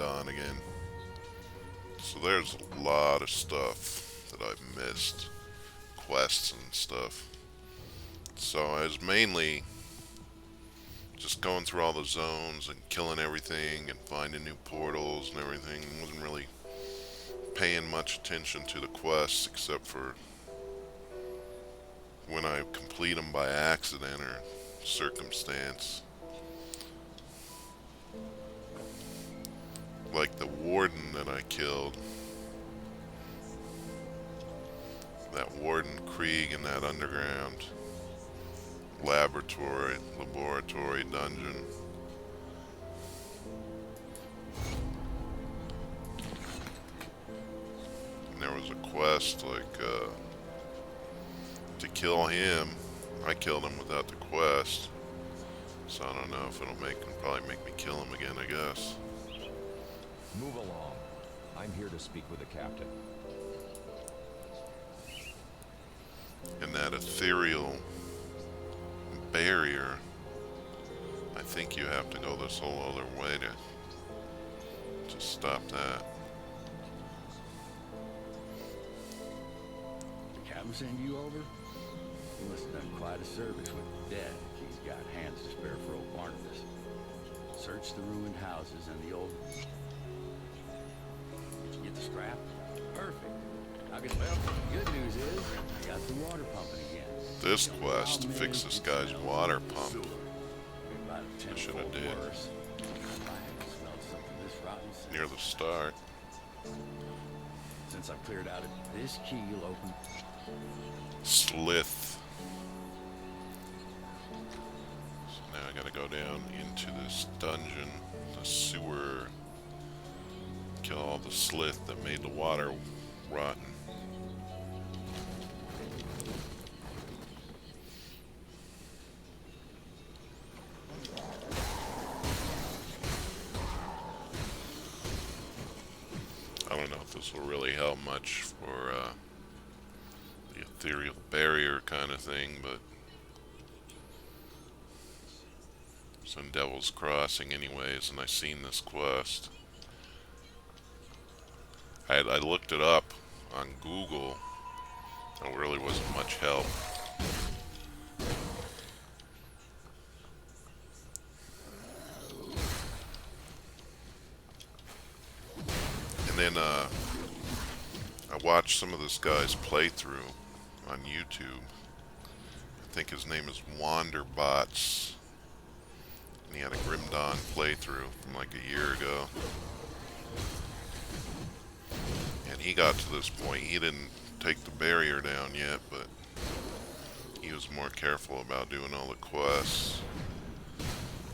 gone again. So there's a lot of stuff that I've missed. Quests and stuff. So I was mainly just going through all the zones and killing everything and finding new portals and everything. Wasn't really paying much attention to the quests except for when I complete them by accident or circumstance. Like the warden that I killed. That Warden Krieg in that underground laboratory dungeon. And there was a quest like to kill him. I killed him without the quest, so I don't know if it'll probably make me kill him again, I guess. Move along. I'm here to speak with the captain. And that ethereal barrier, I think you have to go this whole other way to stop that. The captain send you over? He must have done quite a service with the dead if he's got hands to spare for old Barnabas. Search the ruined houses and the old... Did you get the scrap? Perfect. Well, the good news is, I got the water pumping again. This quest to fix this guy's water pump. I should have did. Near the start. Since I've cleared out this key will open. Slith. So now I gotta go down into this dungeon, the sewer. Kill all the slith that made the water rotten. I don't know if this will really help much for the ethereal barrier kind of thing, but it's in Devil's Crossing anyways, and I seen this quest. I looked it up on Google. It really wasn't much help. And then I watched some of this guy's playthrough on YouTube. I think his name is Wanderbots. And he had a Grim Dawn playthrough from like a year ago. And he got to this point. He didn't take the barrier down yet, but he was more careful about doing all the quests.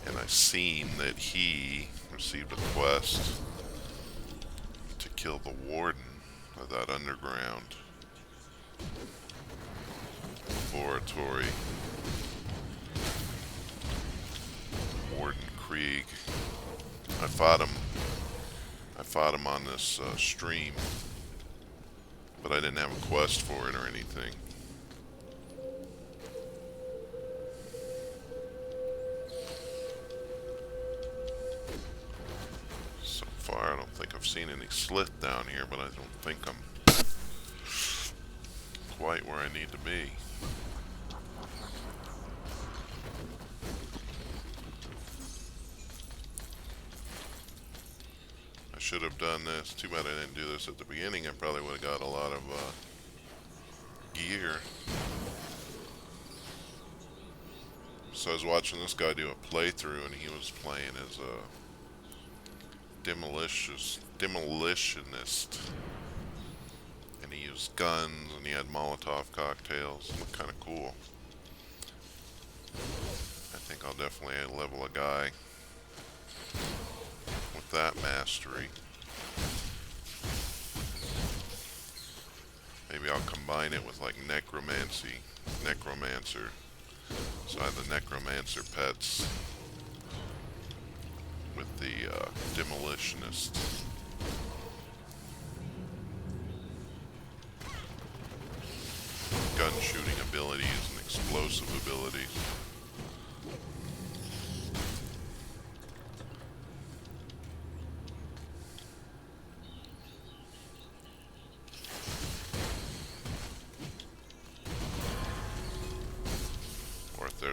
And I seen that he received a quest to kill the warden of that underground laboratory. Warden Krieg. I fought him on this stream, but I didn't have a quest for it or anything. So far, I don't think I've seen any slith down here, but I don't think I'm quite where I need to be. Should have done this. Too bad I didn't do this at the beginning. I probably would have got a lot of gear. So I was watching this guy do a playthrough, and he was playing as a demolitionist. And he used guns, and he had Molotov cocktails. It looked kind of cool. I think I'll definitely level a guy with that mastery. Maybe I'll combine it with like necromancer. So I have the necromancer pets with the demolitionist. Gun shooting abilities and explosive abilities.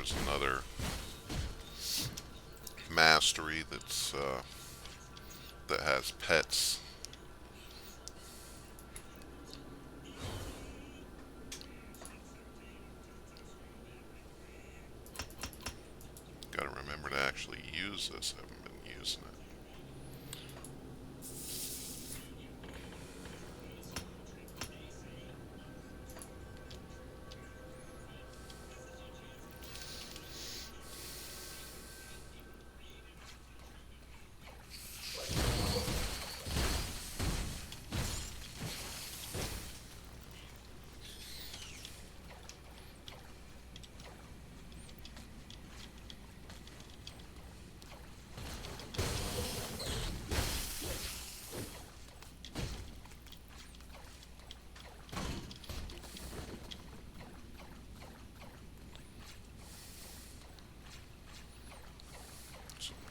there's another mastery that has pets. Gotta remember to actually use this. I haven't been using it.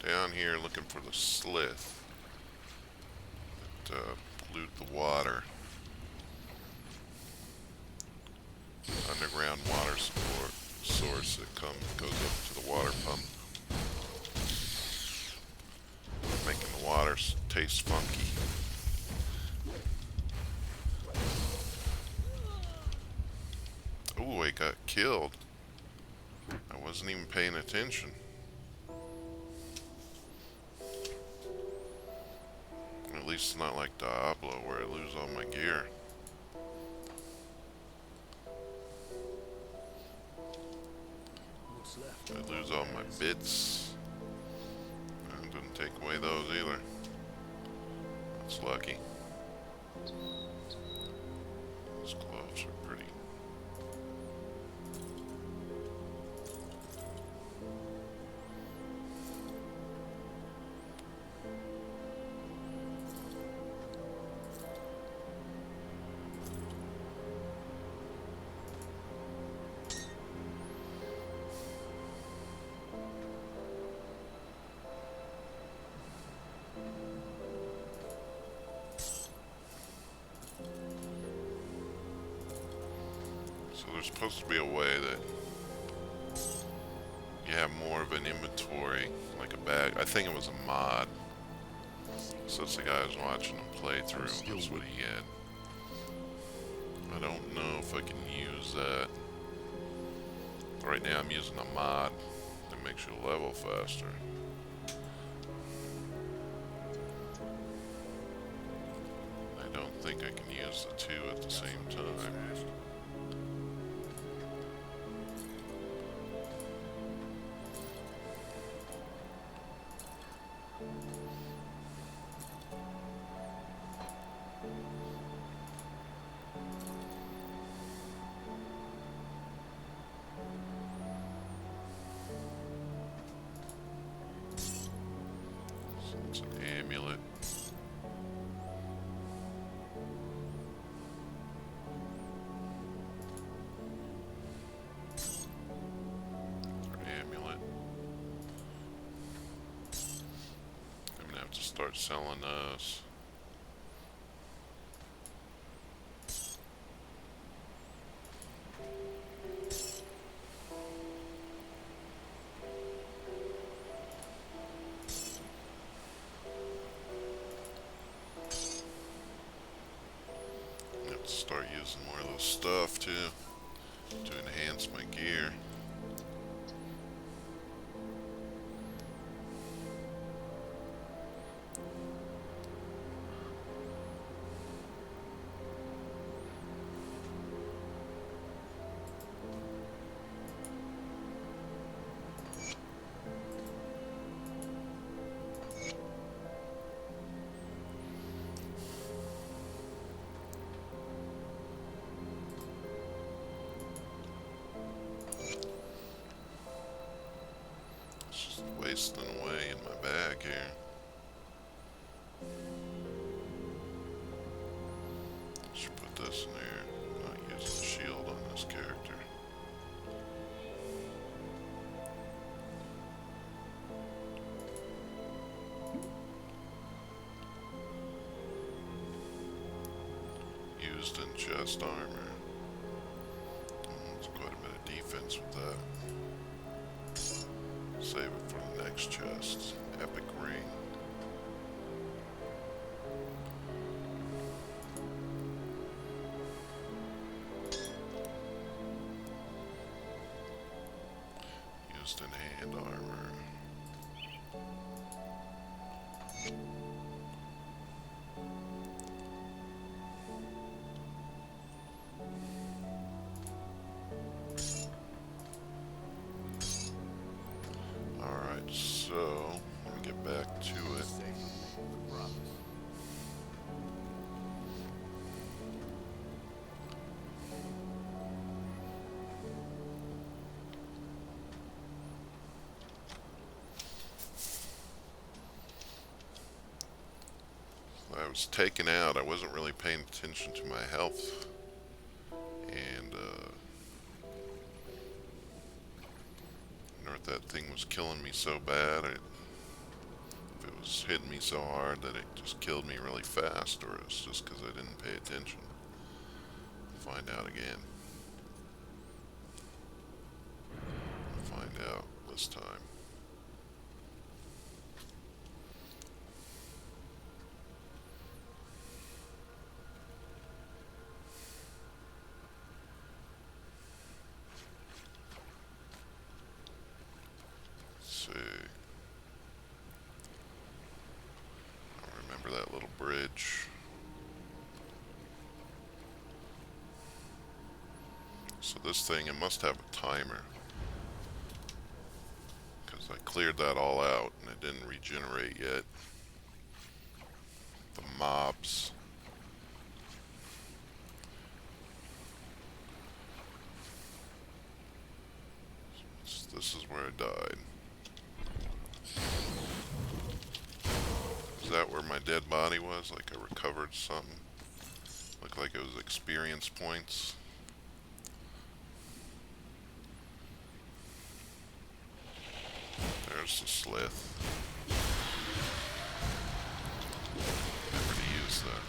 Down here looking for the slith that pollute the water. Underground water source that goes up to the water pump, making the water taste funky. Ooh, I got killed. I wasn't even paying attention. At least it's not like Diablo where I lose all my gear. I lose all my bits. And didn't take away those either. That's lucky. Those gloves are pretty. So there's supposed to be a way that you have more of an inventory, like a bag. I think it was a mod. So it's the guy I was watching him play through. That's what he had. I don't know if I can use that. Right now I'm using a mod that makes you level faster. I don't think I can use the two at the same time. It's an amulet. Amulet. I'm gonna have to start selling those. Start using more of this stuff too to enhance my gear. Wasting away in my bag here. Should put this in there. Not using the shield on this character. Used in chest armor. There's quite a bit of defense with that. Save it for the next chest. Epic ring. Used in hand armor. Alright, so let me get back to it. I was taken out. I wasn't really paying attention to my health. And, I wonder if that thing was killing me so bad, if it was hitting me so hard that it just killed me really fast, or it's just because I didn't pay attention. Find out again. Find out this time. See. I remember that little bridge. So this thing, it must have a timer. Because I cleared that all out and it didn't regenerate yet. The mobs. This is where I died. Is that where my dead body was? Like I recovered something? Looked like it was experience points. There's the slith. Never to use that.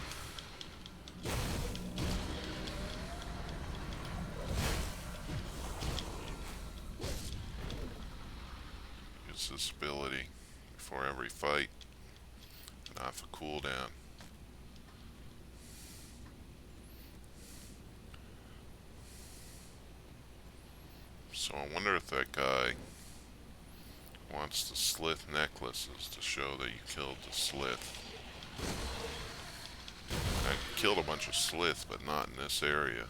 Use this ability before every fight. Not for cooldown. So I wonder if that guy wants the slith necklaces to show that you killed the slith. I killed a bunch of slith, but not in this area.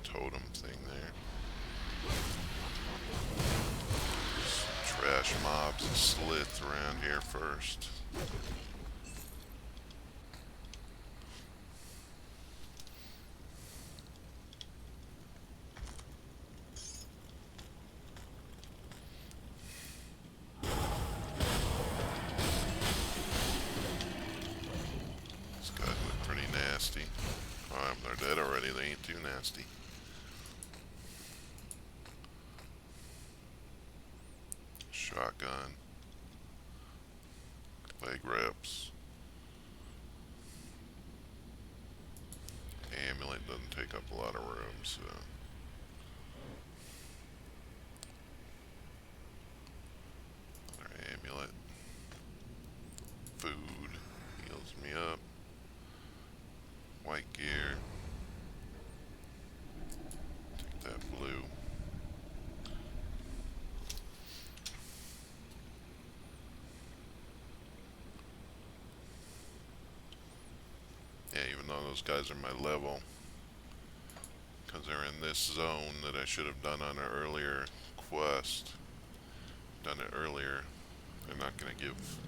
Totem thing there. Some trash mobs and slith around here first. These guys look pretty nasty. Oh, they're dead already. They ain't too nasty. Shotgun, leg reps, amulet doesn't take up a lot of room, so another amulet, food, heals me up, white gear, take that blue. Yeah, even though those guys are my level, because they're in this zone that I should have done on an earlier quest, done it earlier, they're not going to give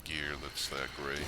gear that's that great.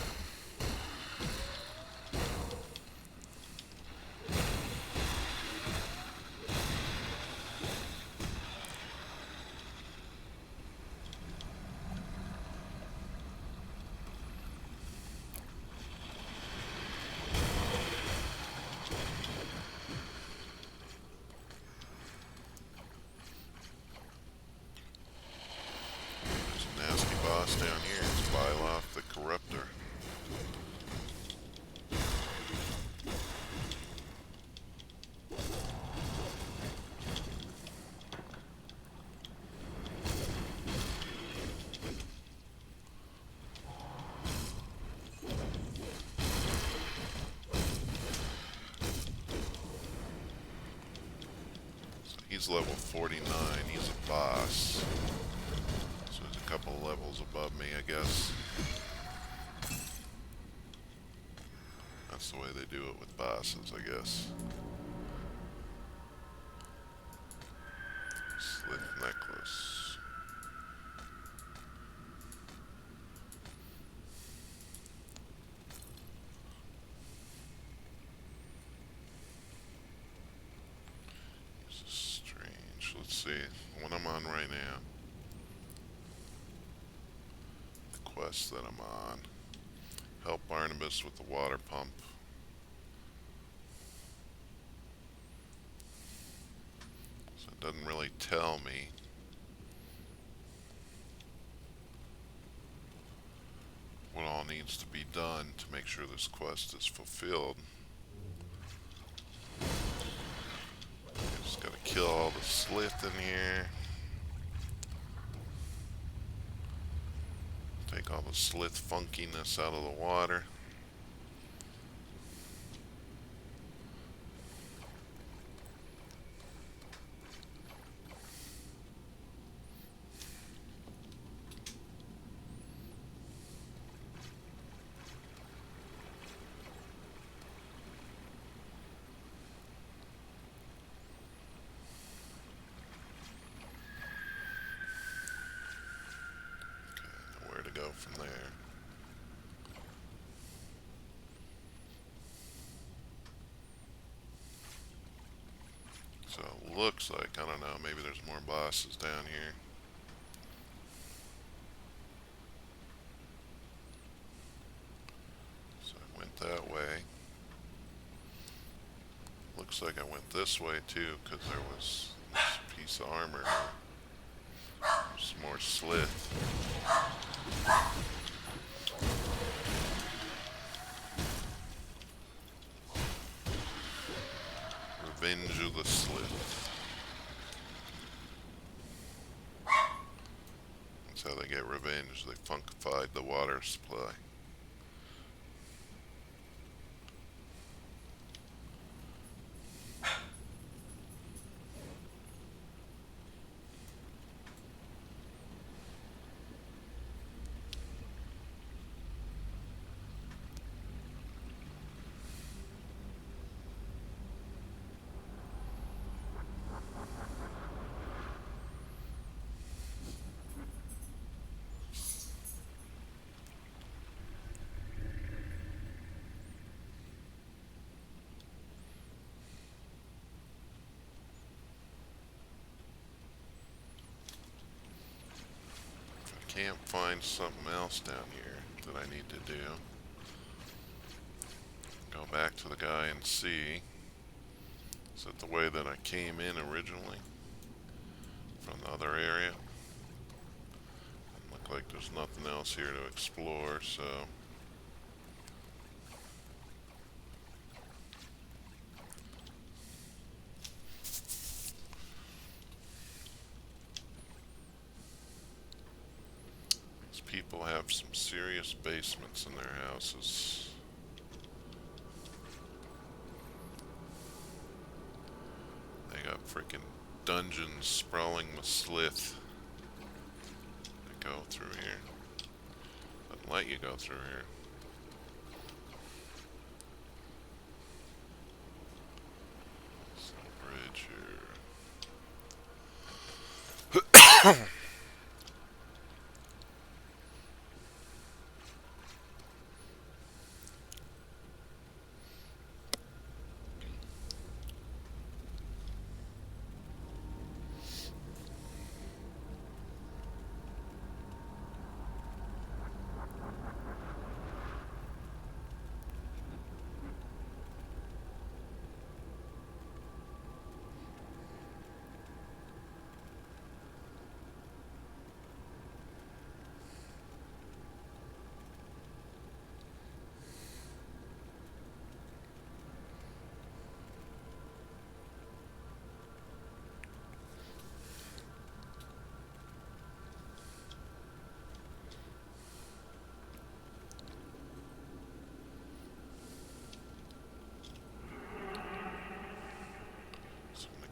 he's level 49. He's a boss. So he's a couple levels above me, I guess. That's the way they do it with bosses, I guess. Slith necklace. This is strange. Let's see what I'm on right now. The quest that I'm on. Help Barnabas with the water pump. So it doesn't really tell me. What all needs to be done to make sure this quest is fulfilled. Just gotta kill all the slith in here. Take all the slith funkiness out of the water. Where to go from there? So it looks like, I don't know, maybe there's more bosses down here. So I went that way. Looks like I went this way too, because there was this piece of armor here. There's more slith. Revenge of the Slith. That's how they get revenge. They funkified the water supply. Can't find something else down here that I need to do. Go back to the guy and see. Is it the way that I came in originally? From the other area? Doesn't look like there's nothing else here to explore, so... People have some serious basements in their houses. They got freaking dungeons sprawling with slith that go through here. Doesn't let you go through here. There's a bridge here.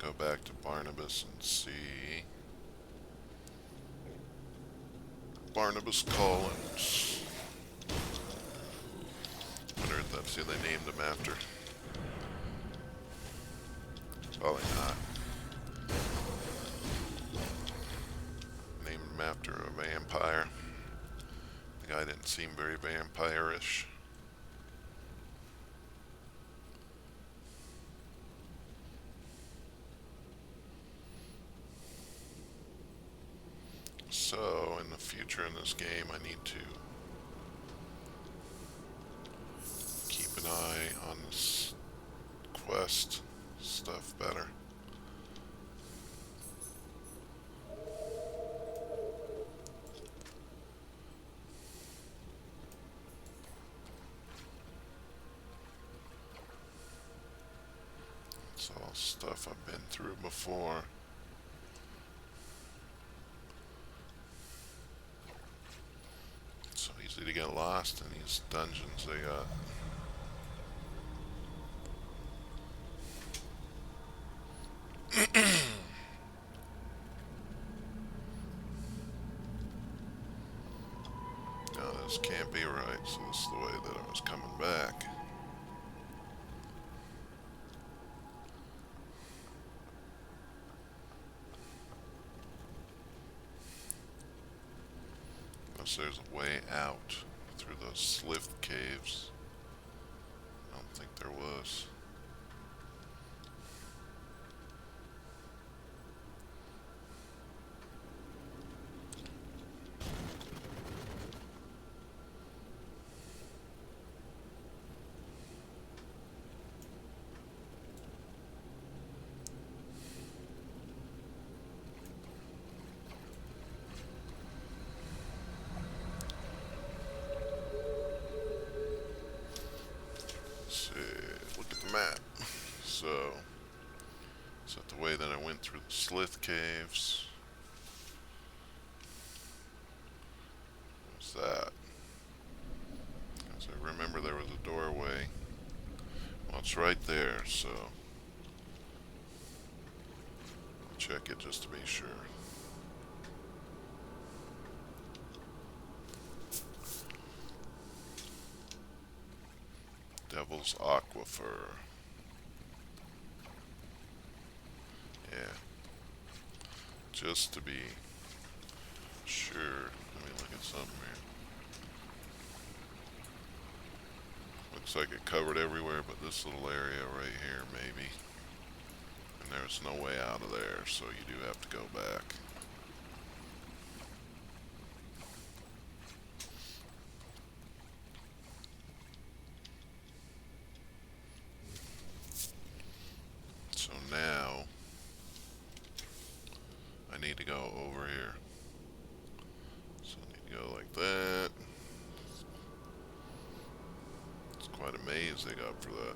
go back to Barnabas and see. Barnabas Collins. Wonder if that's who they named him after. Probably not. Named him after a vampire. The guy didn't seem very vampire-ish. So, in the future in this game, I need to keep an eye on this quest stuff better. It's all stuff I've been through before. So easy to get lost in these dungeons they got. Now this can't be right, so this is the way that I was coming back. Unless there's a way out through those slith caves. I don't think there was. Map. So, is that the way that I went through the slith caves? What's that? Because I remember there was a doorway. Well, it's right there, so I'll check it just to be sure. Devil's Aquifer. Yeah. Just to be sure. Let me look at something here. Looks like it covered everywhere but this little area right here, maybe. And there's no way out of there, so you do have to go back. So now, I need to go over here. So I need to go like that. It's quite a maze they got for that.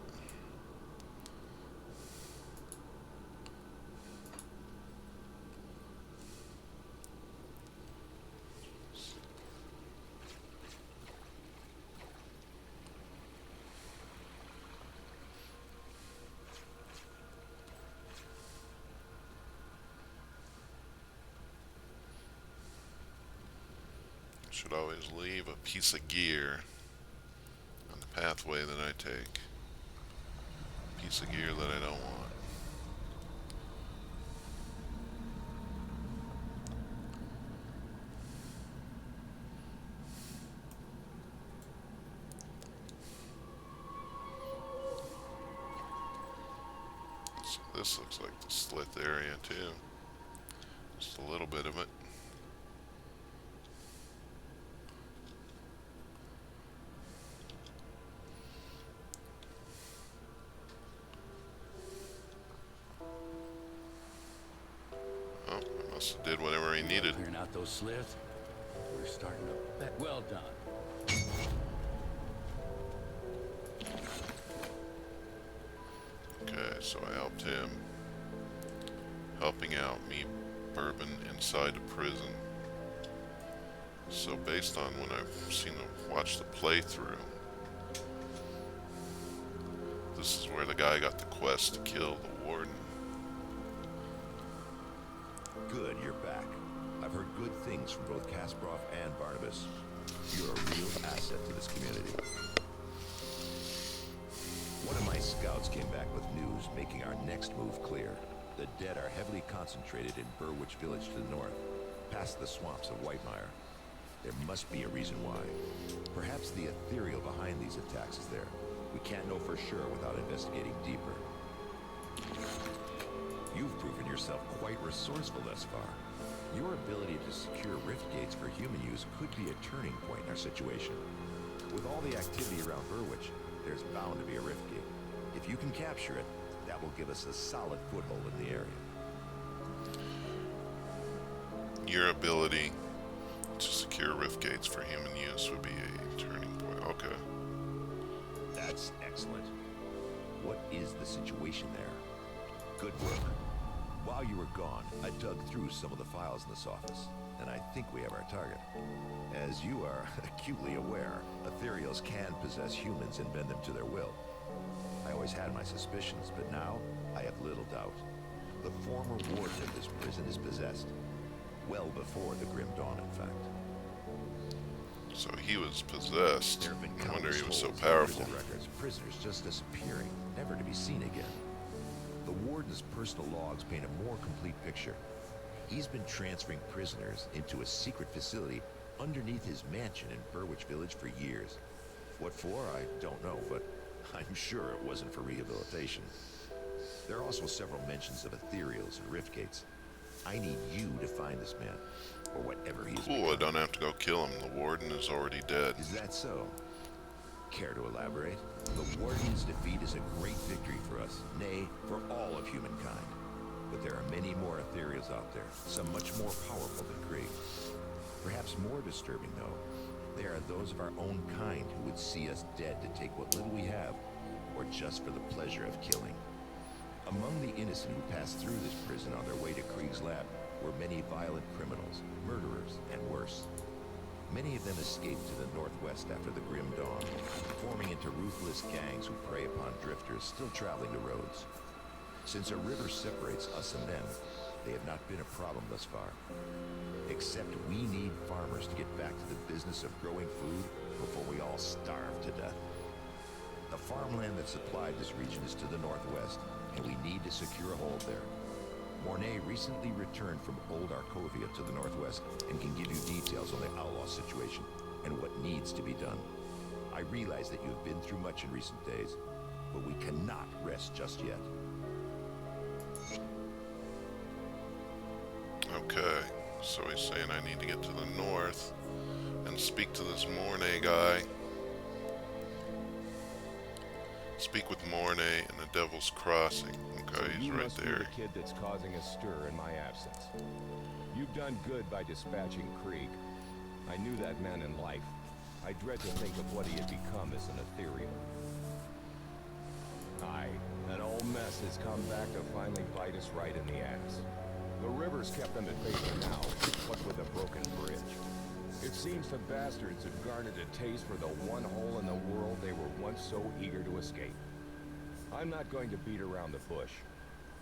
Should always leave a piece of gear on the pathway that I take. A piece of gear that I don't want. So this looks like the slith area too. Just a little bit of it. Did whatever he needed. Clearing out those sliths. We're starting to bet. Well done. Okay, so I helped him. Helping out me, Bourbon, inside a prison. So based on when I've seen the watched the playthrough, this is where the guy got the quest to kill the warden. Good, you're back. I've heard good things from both Kasparov and Barnabas. You're a real asset to this community. One of my scouts came back with news making our next move clear. The dead are heavily concentrated in Burwich Village to the north, past the swamps of Whitemire. There must be a reason why. Perhaps the ethereal behind these attacks is there. We can't know for sure without investigating deeper. You've proven yourself quite resourceful thus far. Your ability to secure rift gates for human use could be a turning point in our situation. With all the activity around Burwich, there's bound to be a rift gate. If you can capture it, that will give us a solid foothold in the area. Your ability to secure rift gates for human use would be a turning point. Okay. That's excellent. What is the situation there? Good work. While you were gone, I dug through some of the files in this office, and I think we have our target. As you are acutely aware, ethereals can possess humans and bend them to their will. I always had my suspicions, but now I have little doubt. The former warden of this prison is possessed. Well before the Grim Dawn, in fact. So he was possessed. There have been No wonder countless he was so holes in powerful. prison records, prisoners just disappearing, never to be seen again. The warden's personal logs paint a more complete picture. He's been transferring prisoners into a secret facility underneath his mansion in Burwich Village for years. What for, I don't know, but I'm sure it wasn't for rehabilitation. There are also several mentions of ethereals and rift gates. I need you to find this man, or whatever he's Cool, I don't have to go kill him. The warden is already dead. Is that so? Care to elaborate? The warden's defeat is a great victory for us, nay, for all of humankind. But there are many more ethereals out there, some much more powerful than Krieg. Perhaps more disturbing, though, there are those of our own kind who would see us dead to take what little we have, or just for the pleasure of killing. Among the innocent who passed through this prison on their way to Krieg's lab were many violent criminals, murderers, and worse. Many of them escaped to the northwest after the Grim Dawn, forming into ruthless gangs who prey upon drifters still traveling the roads. Since a river separates us and them, they have not been a problem thus far. Except we need farmers to get back to the business of growing food before we all starve to death. The farmland that supplied this region is to the northwest, and we need to secure a hold there. Mornay recently returned from Old Arkovia to the northwest and can give you details on the outlaw situation and what needs to be done. I realize that you have been through much in recent days, but we cannot rest just yet. Okay, so he's saying I need to get to the north and speak to this Mornay guy. Speak with Mornay in the Devil's Crossing. Okay, he's You right must be there. the kid that's causing a stir in my absence. You've done good by dispatching Krieg. I knew that man in life. I dread to think of what he had become as an ethereal. Aye, that old mess has come back to finally bite us right in the ass. The river's kept them at bay for now, what with a broken bridge. It seems the bastards have garnered a taste for the one hole in the world they were once so eager to escape. I'm not going to beat around the bush.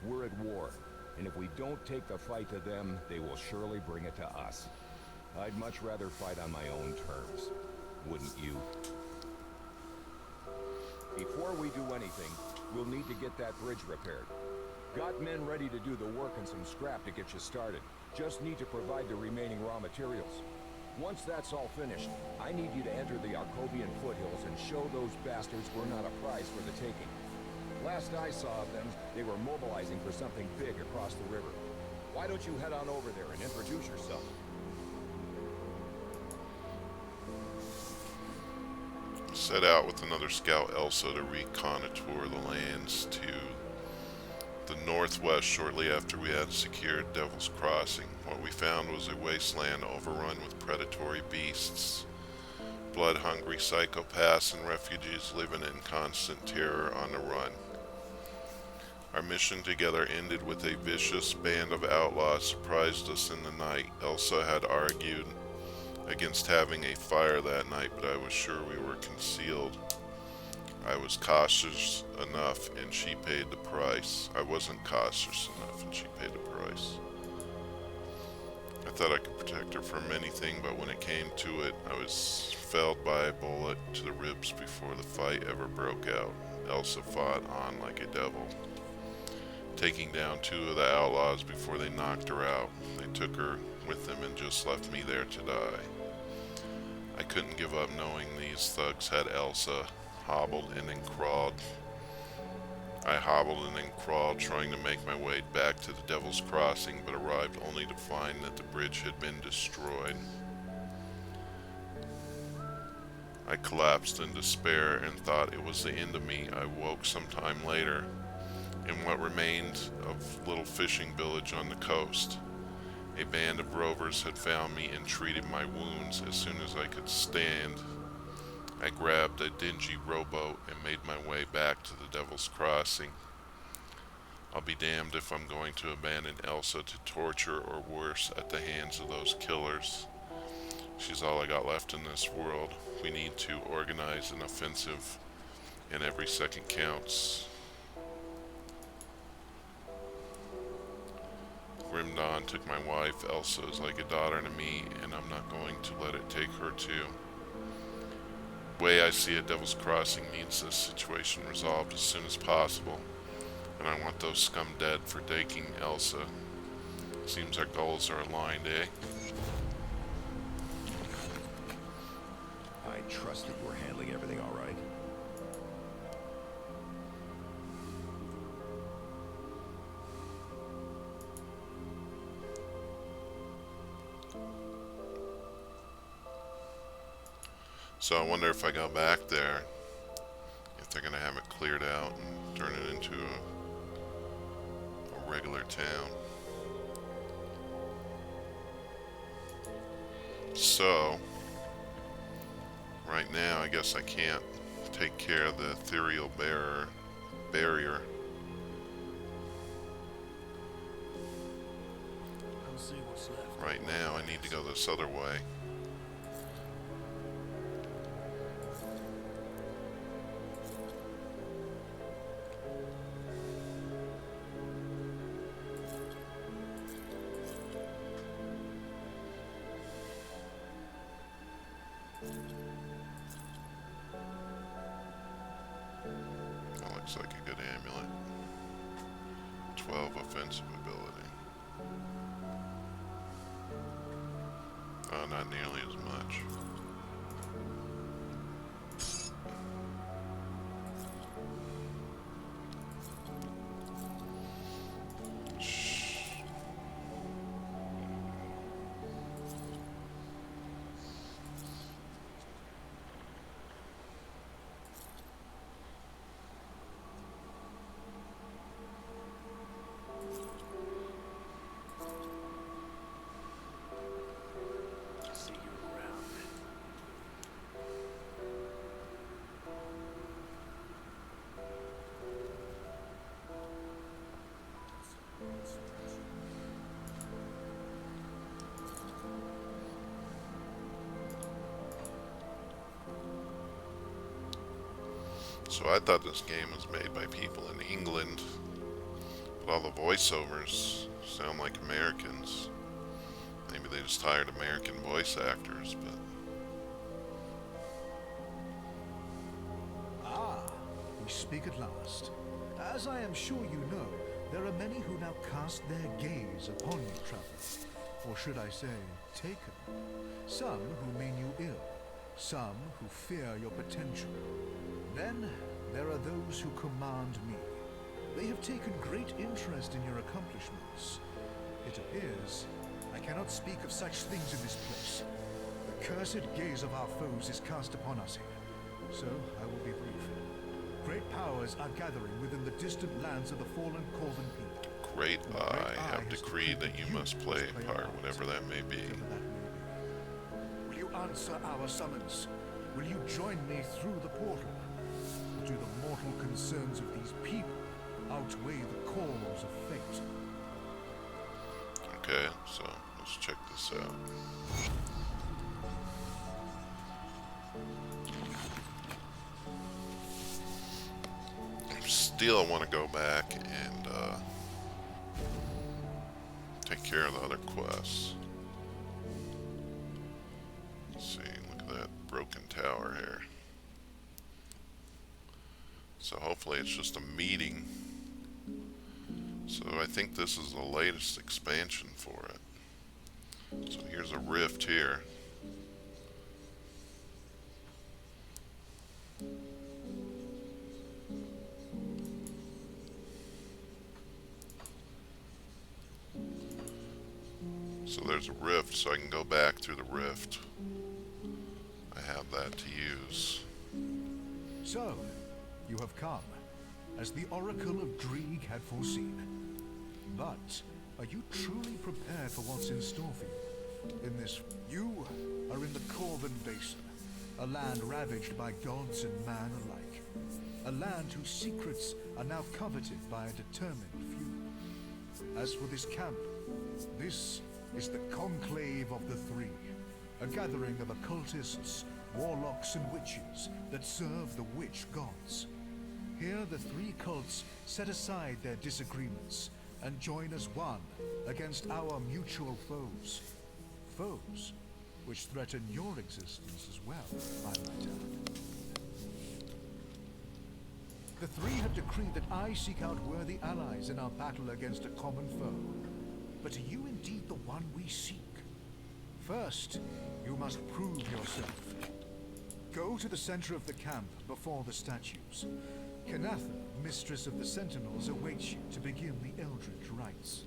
We're at war, and if we don't take the fight to them, they will surely bring it to us. I'd much rather fight on my own terms. Wouldn't you? Before we do anything, we'll need to get that bridge repaired. Got men ready to do the work and some scrap to get you started. Just need to provide the remaining raw materials. Once that's all finished, I need you to enter the Arkovian foothills and show those bastards we're not a prize for the taking. Last I saw of them, they were mobilizing for something big across the river. Why don't you head on over there and introduce yourself? Set out with another scout, Elsa, to reconnoiter the lands to the northwest shortly after we had secured Devil's Crossing. What we found was a wasteland overrun with predatory beasts, blood-hungry psychopaths, and refugees living in constant terror on the run. Our mission together ended with a vicious band of outlaws surprised us in the night. Elsa had argued against having a fire that night, but I was sure we were concealed. I was cautious enough, and she paid the price. I wasn't cautious enough, and she paid the price. I thought I could protect her from anything, but when it came to it, I was felled by a bullet to the ribs before the fight ever broke out. Elsa fought on like a devil, taking down 2 of the outlaws before they knocked her out. They took her with them and just left me there to die. I couldn't give up knowing these thugs had Elsa hobbled and then crawled. I hobbled and then crawled, trying to make my way back to the Devil's Crossing, but arrived only to find that the bridge had been destroyed. I collapsed in despair and thought it was the end of me. I woke some time later in what remained of little fishing village on the coast. A band of rovers had found me and treated my wounds as soon as I could stand. I grabbed a dingy rowboat and made my way back to the Devil's Crossing. I'll be damned if I'm going to abandon Elsa to torture or worse at the hands of those killers. She's all I got left in this world. We need to organize an offensive, and every second counts. Grim Dawn took my wife. Elsa is like a daughter to me, and I'm not going to let it take her too. The way I see it, Devil's Crossing needs this situation resolved as soon as possible, and I want those scum dead for taking Elsa. Seems our goals are aligned, eh? I trust that you're handling everything all right. So I wonder if I go back there, if they're going to have it cleared out and turn it into a regular town. So, right now I guess I can't take care of the ethereal barrier. I'll see what's left. Right now I need to go this other way. That looks like a good amulet. 12 offensive ability. Oh, not nearly as much. See you around. So I thought this game was made by people in England, but all the voiceovers sound like Americans. Maybe they just hired American voice actors, but Ah, we speak at last. As I am sure you know, there are many who now cast their gaze upon you, traveler. Or should I say, taken. Some who mean you ill, some who fear your potential. Then there are those who command me. They have taken great interest in your accomplishments. It appears I cannot speak of such things in this place. The cursed gaze of our foes is cast upon us here. So I will be brief. Great powers are gathering within the distant lands of the fallen Corvan people. Great The Great I Eye have has decreed that you must play a part, whatever that may be. Whatever that may be. Will you answer our summons? Will you join me through the portal? Or do the mortal concerns of these people outweigh the calls of fate? Okay, so let's check this out. Still want to go back and take care of the other quests. tower here. So hopefully it's just a meeting. So I think this is the latest expansion for it. So here's a rift here. So there's a rift, so I can go back through the rift. I have that to use. So, you have come, as the Oracle of Dreeg had foreseen. But, are you truly prepared for what's in store for you? In this, you are in the Corvin Basin, a land ravaged by gods and man alike. A land whose secrets are now coveted by a determined few. As for this camp, this is the Conclave of the Three, a gathering of occultists, warlocks and witches that serve the witch gods. Here the three cults set aside their disagreements and join as one against our mutual foes. Foes which threaten your existence as well, I might add. The three have decreed that I seek out worthy allies in our battle against a common foe. But are you indeed the one we seek? First, you must prove yourself. Go to the center of the camp before the statues. Kanatha, Mistress of the Sentinels, awaits you to begin the Eldritch rites.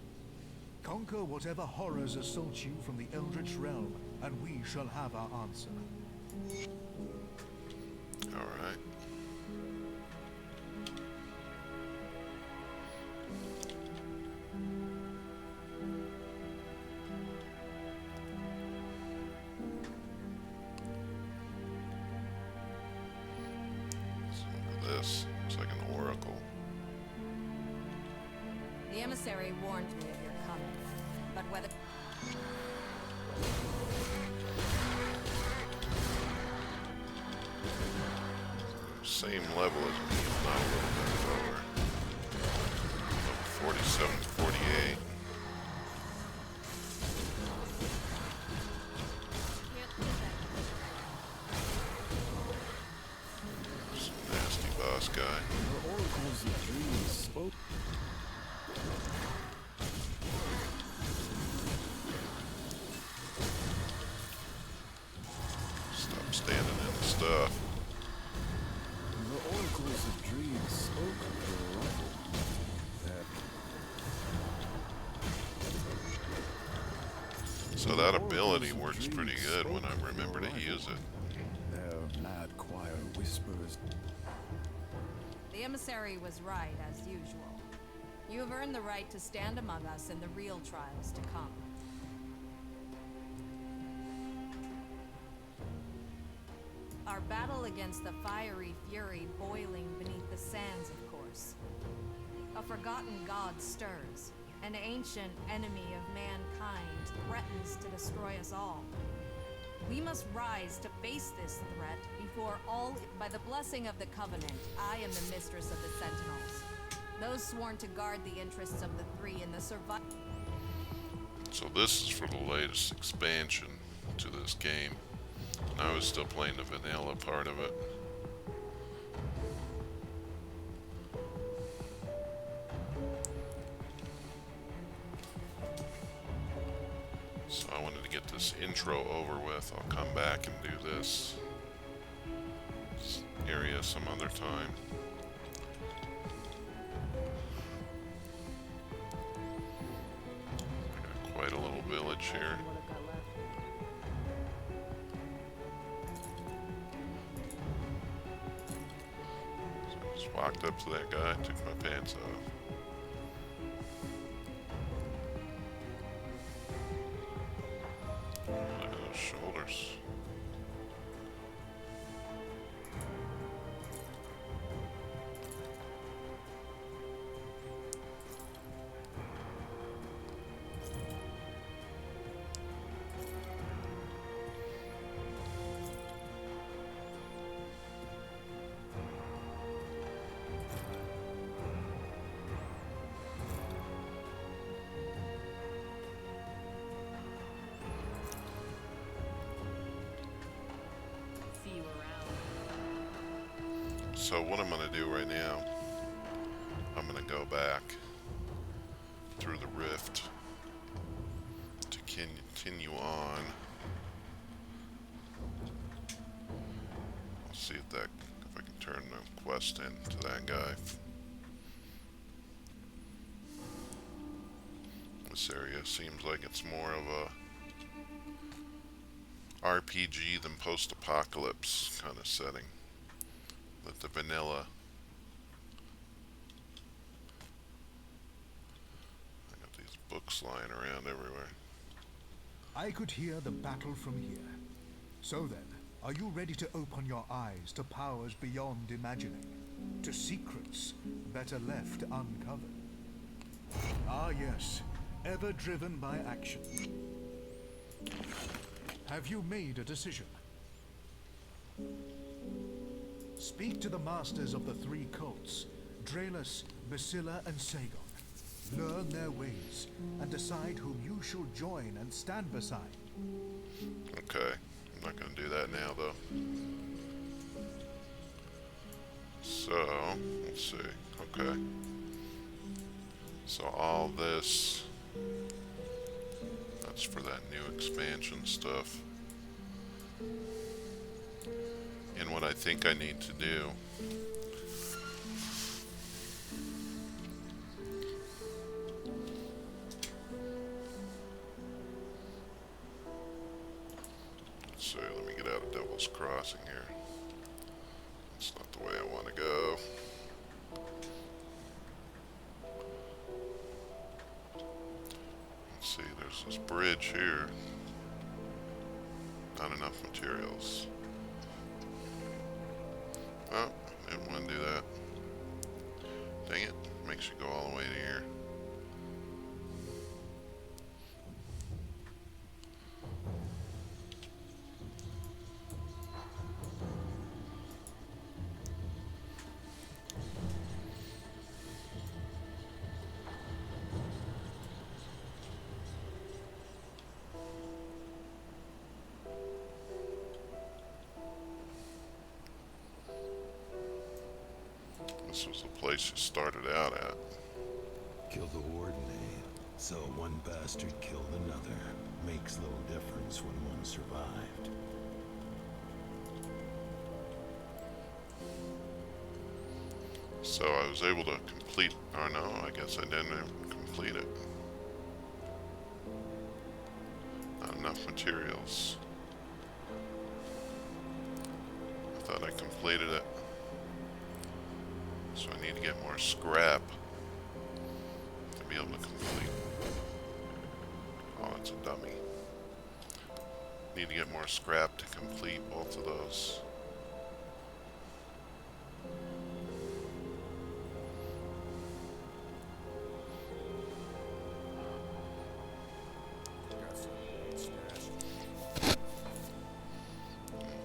Conquer whatever horrors assault you from the Eldritch realm, and we shall have our answer. Alright. This looks like an oracle. The emissary warned me of your coming, but whether... Same level as me, if not a little bit lower. Level 47 to 48. Some nasty boss guy. The oracles of dreams spoke. Stop standing in the stuff. The oracles of dreams spoke of the arrival. So that ability works pretty good when I remember to use it. Their mad choir whispers. The emissary was right, as usual. You have earned the right to stand among us in the real trials to come. Our battle against the fiery fury boiling beneath the sands, of course. A forgotten god stirs. An ancient enemy of mankind threatens to destroy us all. We must rise to face this threat before all... By the blessing of the Covenant, I am the Mistress of the Sentinels. Those sworn to guard the interests of the three in the survival... So this is for the latest expansion to this game. And I was still playing the vanilla part of it. So I wanted to get this intro over with. I'll come back and do this area some other time. I got quite a little village here. So I just walked up to that guy, took my pants off. Look at those shoulders. So what I'm going to do right now, I'm going to go back through the rift to continue on. I'll see if I can turn the quest in to that guy. This area seems like it's more of a RPG than post-apocalypse kind of setting. With the vanilla. I got these books lying around everywhere. I could hear the battle from here. So then, are you ready to open your eyes to powers beyond imagining? To secrets better left uncovered? Ah yes, ever driven by action. Have you made a decision? Speak to the masters of the three cults, Draelus, Basilla, and Sagon. Learn their ways, and decide whom you shall join and stand beside. Okay, I'm not going to do that now though. So, let's see. Okay. So all this, that's for that new expansion stuff. And what I think I need to do so let me get out of Devil's Crossing here. That's not the way I want to go. Let's see, there's this bridge here. Not enough materials. Oh, didn't want to do that. Dang it, makes you go all the way to here. This was the place you started out at. Kill the warden, eh? So one bastard killed another. Makes little difference when one survived. So I was able to complete, or no, I guess I didn't even complete it. Not enough materials. I thought I completed it. So I need to get more scrap to be able to complete. Oh, it's a dummy. Need to get more scrap to complete both of those.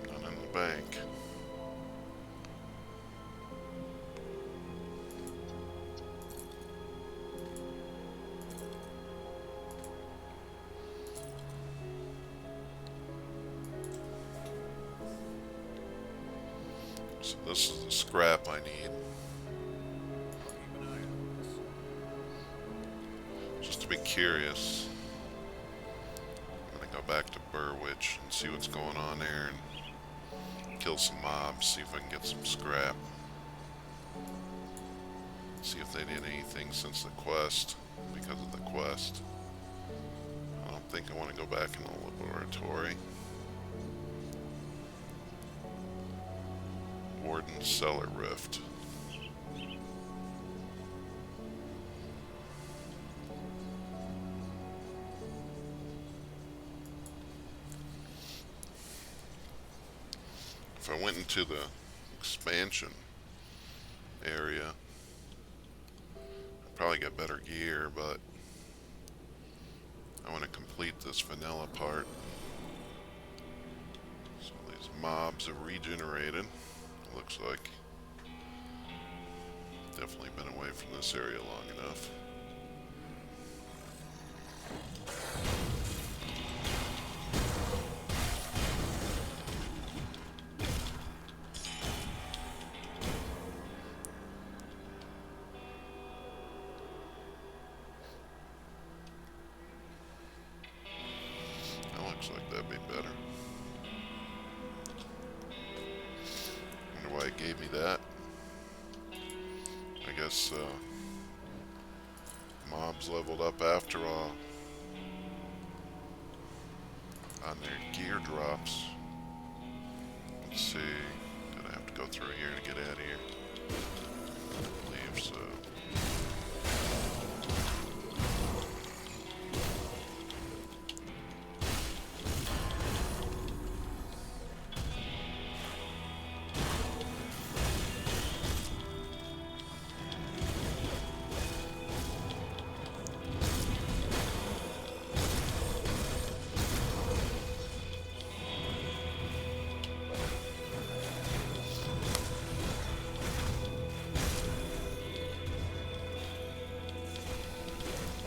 None in the bank. So this is the scrap I need. Just to be curious, I'm gonna go back to Burwitch and see what's going on there and kill some mobs, see if I can get some scrap. See if they did anything since the quest, because of the quest. I don't think I want to go back in the laboratory. Warden Cellar Rift. If I went into the expansion area, I'd probably get better gear, but I want to complete this vanilla part. So these mobs have regenerated. Looks like definitely been away from this area long enough. gave me that. I guess mobs leveled up after all on their gear drops. Let's see. Did I have to go through here to get out of here? I believe so.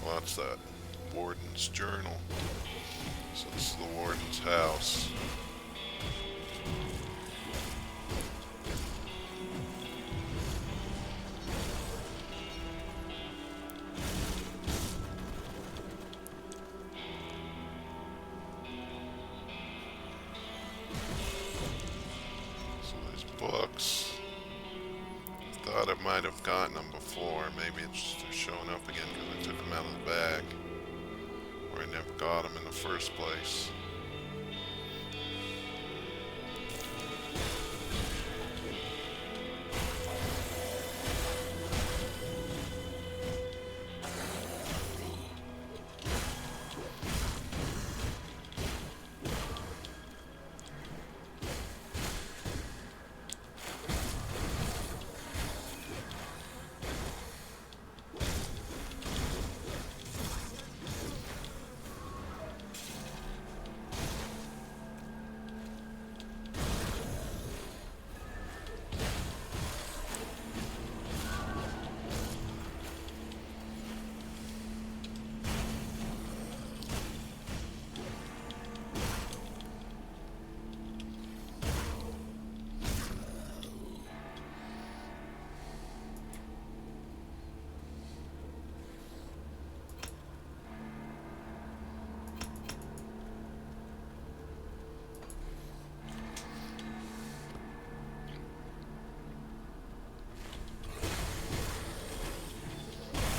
Well, that's that warden's journal. So this is the warden's house. So there's books. Thought I might have gotten them before. Maybe it's just they're showing up again because I took them out of the bag. Or I never got them in the first place.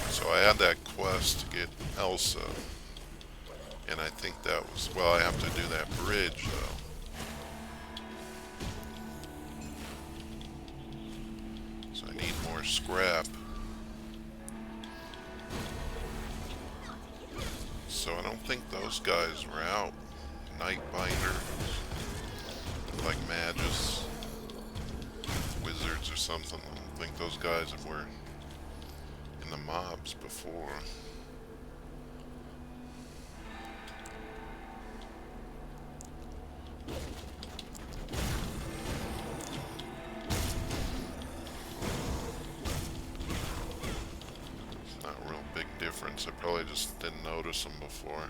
So I had that quest to get Elsa, and I think that was, well, I have to do that bridge though. So I need more scrap. So I don't think those guys were out. Nightbinder, like Magus, wizards or something. I don't think those guys were in the mobs before. It's not a real big difference. I probably just didn't notice them before.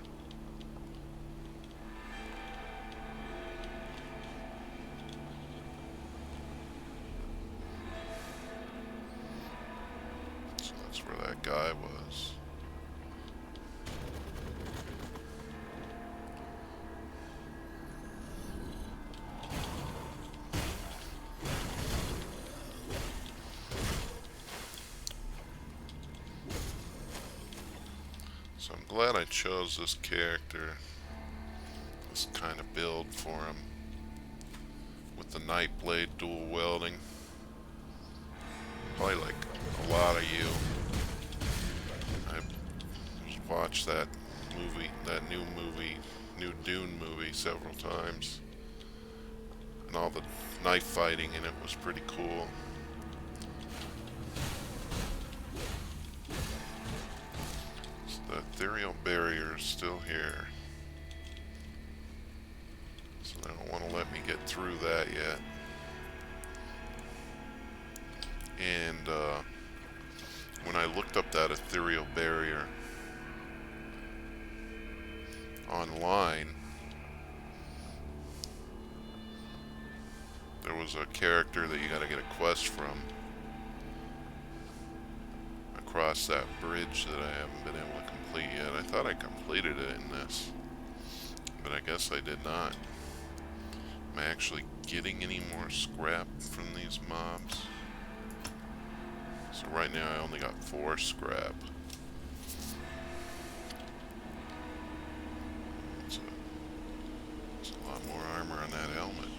So that's where that guy was. So I'm glad I chose this character, this kind of build for him, with the Nightblade dual wielding. Probably like a lot of you, I watched that movie, that new Dune movie several times, and all the knife fighting in it was pretty cool. The ethereal barrier is still here, so they don't want to let me get through that yet. And when I looked up that ethereal barrier online, there was a character that you gotta get a quest from across that bridge that I haven't been able to complete yet. I thought I completed it in this, but I guess I did not. Am I actually getting any more scrap from these mobs? So right now I only got 4 scrap. It's a lot more armor on that helmet.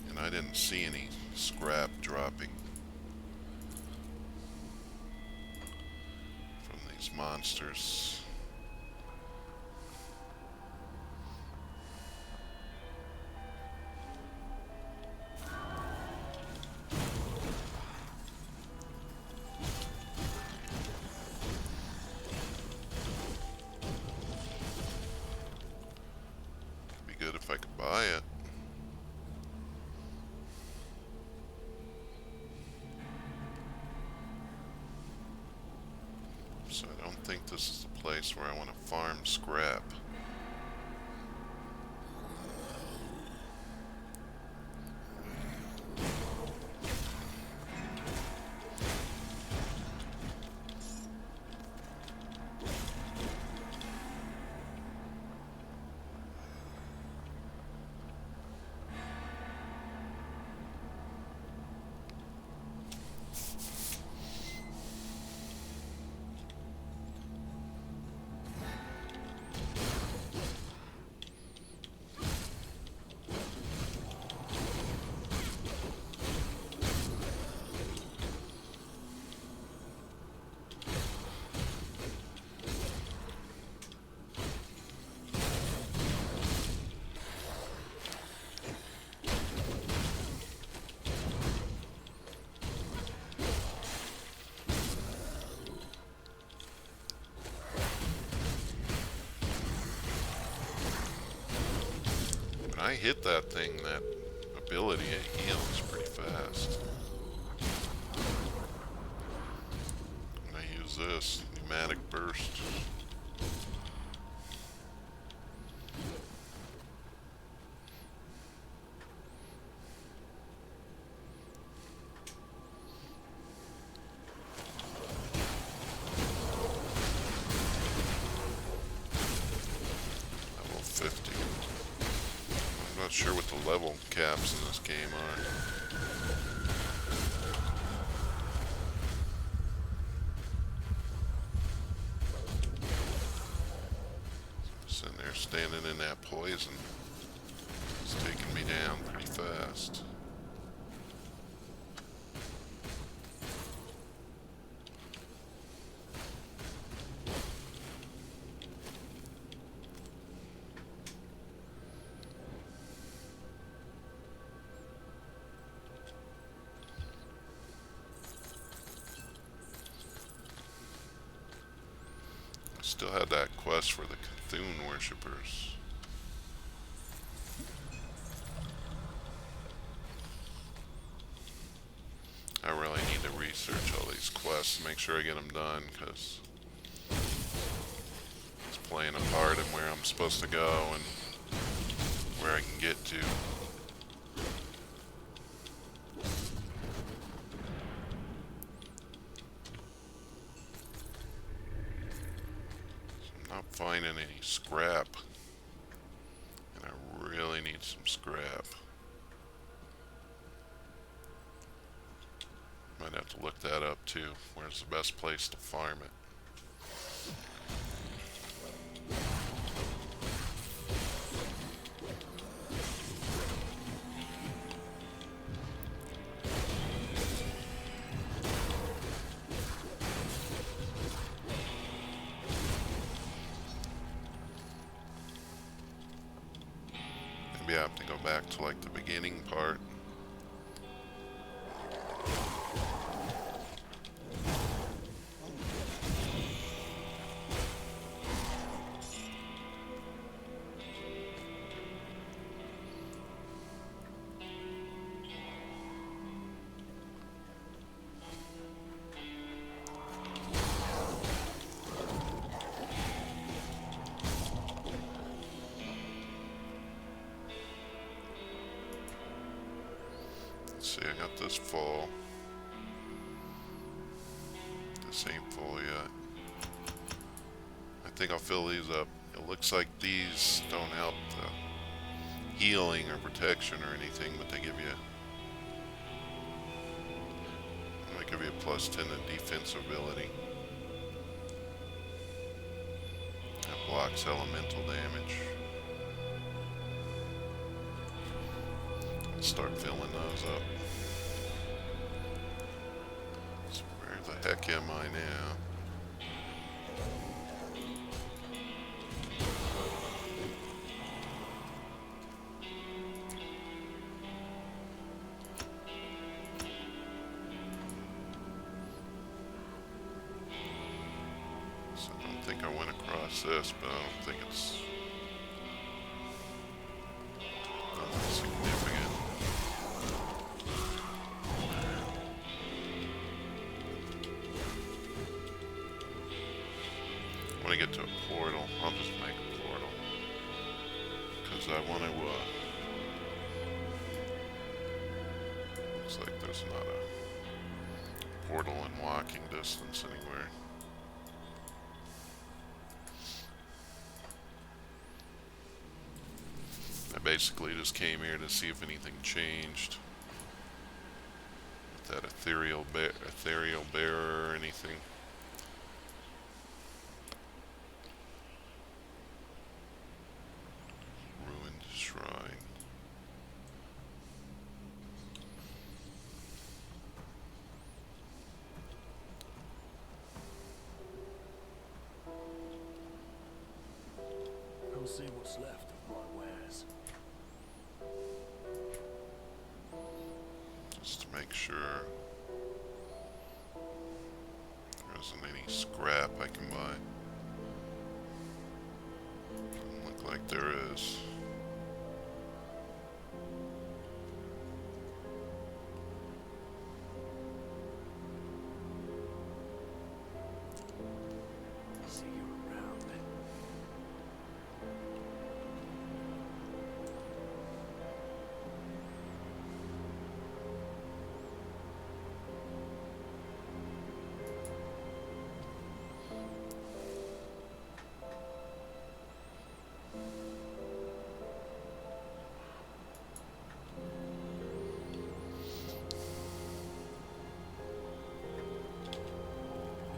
And I didn't see any scrap dropping from these monsters. Be good if I could buy it. So I don't think this is the place where I want to farm scrap. When I hit that thing, that ability, it heals pretty fast. When I use this, pneumatic burst. Level 50. I'm not sure what the level caps in this game are. Sitting there standing in that poison. It's taking me down pretty fast. Still had that quest for the Cthulhu worshippers. I really need to research all these quests, make sure I get them done, because it's playing a part in where I'm supposed to go and where I can get to. Not finding any scrap, and I really need some scrap. Might have to look that up too. Where's the best place to farm it? Maybe I have to go back to like the beginning part. See, I got this full. This ain't full yet. I think I'll fill these up. It looks like these don't help the healing or protection or anything, but they give you a plus 10 to defense ability. That blocks elemental damage. Let's start filling those up. So where the heck am I now? This, but I don't think it's nothing significant. When I get to a portal, I'll just make a portal because I want to. Looks like there's not a portal in walking distance anywhere. Basically just came here to see if anything changed with that ethereal bearer or anything. Ruined shrine. I'll see what's left of my wares. Just to make sure there isn't any scrap I can buy. Doesn't look like there is. See you around.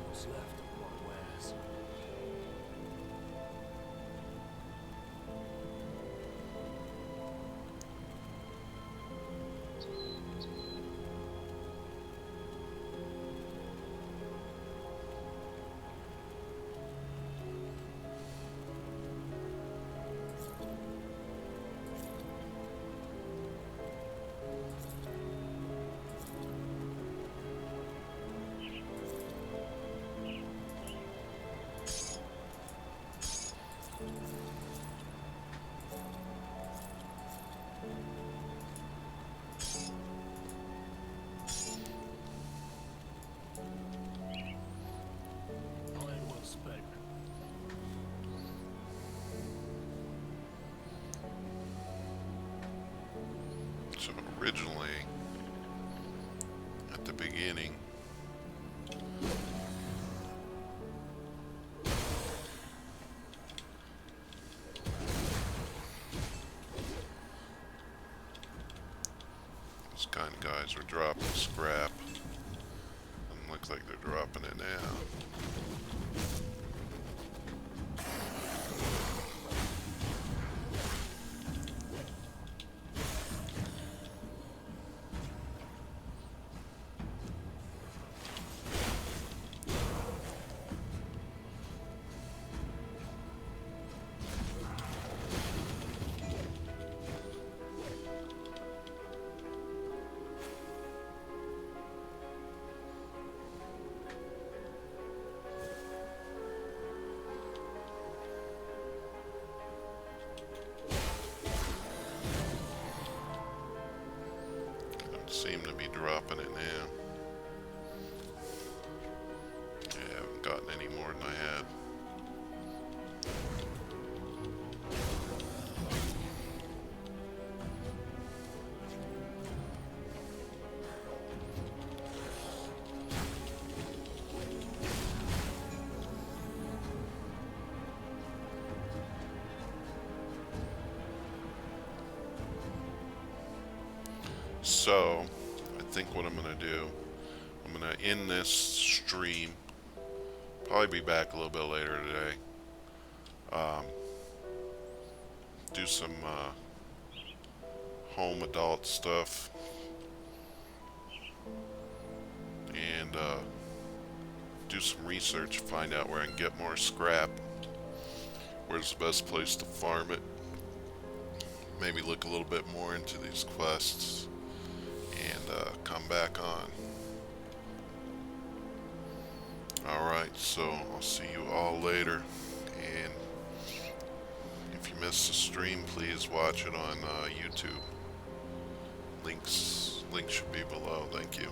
What's left of my wares? Iron well spent. So originally, at the beginning, those kind of guys were dropping scrap. Doesn't look like they're dropping it now. Seem to be dropping it now. Yeah, I haven't gotten any more than I had. So, I think what I'm gonna do, I'm gonna end this stream. Probably be back a little bit later today. Do some home adult stuff. And do some research, find out where I can get more scrap. Where's the best place to farm it? Maybe look a little bit more into these quests and come back on. Alright, so I'll see you all later. And if you missed the stream, please watch it on YouTube. Links should be below. Thank you.